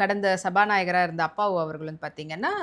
கடந்த சபாநாயகரா இருந்த அப்பாவு அவர்கள் வந்து பார்த்தீங்கன்னா,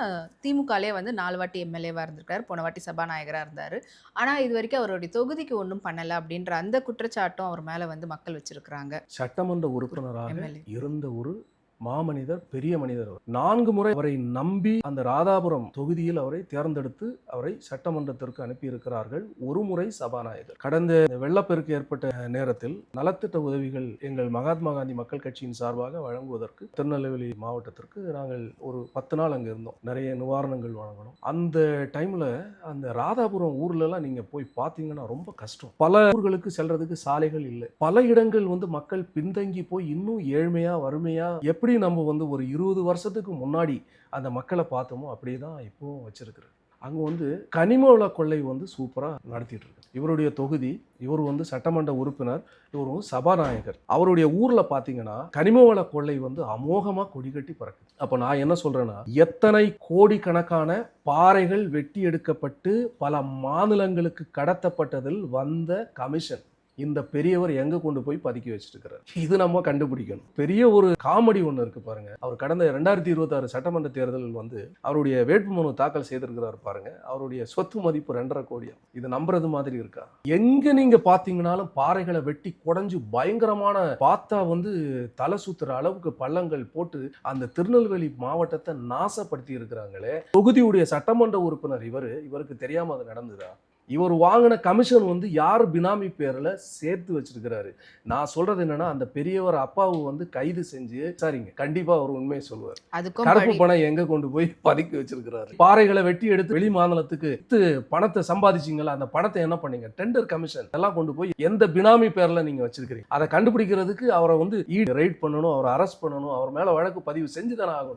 திமுகலே வந்து 4 வாட்டி எம்எல்ஏவா இருந்திருக்காரு. போன வாட்டி சபாநாயகரா இருந்தாரு. ஆனா, இதுவரைக்கும் அவருடைய தொகுதிக்கு ஒண்ணும் பண்ணல அப்படின்ற அந்த குற்றச்சாட்டும் அவர் மேல வந்து மக்கள் வச்சிருக்கிறாங்க. சட்டமன்ற உறுப்பினராக எம்எல்ஏ. இருந்த ஒரு மாமனிதர், பெரிய மனிதர் அவர். 4 முறை அவரை நம்பி அந்த ராதாபுரம் தொகுதியில் அவரை தேர்ந்தெடுத்து அவரை சட்டமன்றத்திற்கு அனுப்பியிருக்கிறார்கள். ஒரு முறை சபாநாயகர். கடந்த வெள்ளப்பெருக்கு ஏற்பட்ட நேரத்தில் நலத்திட்ட உதவிகள் எங்கள் மகாத்மா காந்தி மக்கள் கட்சியின் சார்பாக வழங்குவதற்கு திருநெல்வேலி மாவட்டத்திற்கு நாங்கள் ஒரு 10 நாள் அங்கே இருந்தோம். நிறைய நிவாரணங்கள் வழங்கணும். அந்த டைம்ல அந்த ராதாபுரம் ஊர்ல எல்லாம் நீங்க போய் பார்த்தீங்கன்னா ரொம்ப கஷ்டம். பல ஊர்களுக்கு செல்றதுக்கு சாலைகள் இல்லை. பல இடங்கள் வந்து மக்கள் பின்தங்கி போய் இன்னும் ஏழ்மையா வறுமையா எப்படி நம்ம வந்து ஒரு 20 வருஷத்துக்கு முன்னாடி அந்த மக்களை பார்த்தோமோ அப்படியே தான் இப்போவும் வச்சிருக்கிறது. அங்கே வந்து கனிம வள கொள்ளை வந்து சூப்பராக நடத்திட்டு இருக்கு. இவருடைய தொகுதி, இவர் வந்து சட்டமன்ற உறுப்பினர், இவர் வந்து சபாநாயகர். அவருடைய ஊரில் பார்த்தீங்கன்னா கனிம வள கொள்ளை வந்து அமோகமாக கொடிகட்டி பறக்குது. அப்போ நான் என்ன சொல்றேன்னா, எத்தனை கோடிக்கணக்கான பாறைகள் வெட்டி எடுக்கப்பட்டு பல மாநிலங்களுக்கு கடத்தப்பட்டதில் வந்த கமிஷன் இந்த பெரியவர் எங்க கொண்டு போய் பதுக்கி வச்சிருக்கிறார். இது நம்ம கண்டுபிடிக்கணும். பெரிய ஒரு காமெடி ஒன்று இருக்கு பாருங்க. அவர் கடந்த 2026 சட்டமன்ற தேர்தலில் வந்து அவருடைய வேட்புமனு தாக்கல் செய்திருக்கிறார் பாருங்க. அவருடைய சொத்து மதிப்பு 2.5 கோடி. இது நம்புறது மாதிரி இருக்கா? எங்க நீங்க பாத்தீங்கன்னாலும் பாறைகளை வெட்டி குடைஞ்சு பயங்கரமான பார்த்தா வந்து தலை சுத்துற அளவுக்கு பள்ளங்கள் போட்டு அந்த திருநெல்வேலி மாவட்டத்தை நாசப்படுத்தி இருக்கிறாங்களே. தொகுதியுடைய சட்டமன்ற உறுப்பினர் இவருக்கு தெரியாம அது நடந்ததா? இவர் வாங்கின கமிஷன் வந்து யார் பினாமி பேர்ல சேர்த்து வச்சிருக்கிறாரு. நான் சொல்றது என்னன்னா, அந்த பெரியவர் அப்பாவு வந்து கைது செஞ்சு சரிங்க, கண்டிப்பா அவர் உண்மையை சொல்லுவார். கருப்பு பணம் எங்க கொண்டு போய் பதுக்கி வச்சிருக்கிறாரு. பாறைகளை வெட்டி எடுத்து வெளி மாநிலத்துக்கு பணத்தை சம்பாதிச்சிங்களா, அந்த பணத்தை என்ன பண்ணீங்க? டெண்டர் கமிஷன் எல்லாம் கொண்டு போய் எந்த பினாமி பேர்ல நீங்க வச்சிருக்கிறீங்க? அதை கண்டுபிடிக்கிறதுக்கு அவரை வந்து ரைட் பண்ணணும், அவரை அரெஸ்ட் பண்ணணும், அவர் மேல வழக்கு பதிவு செஞ்சுதானே ஆகணும்.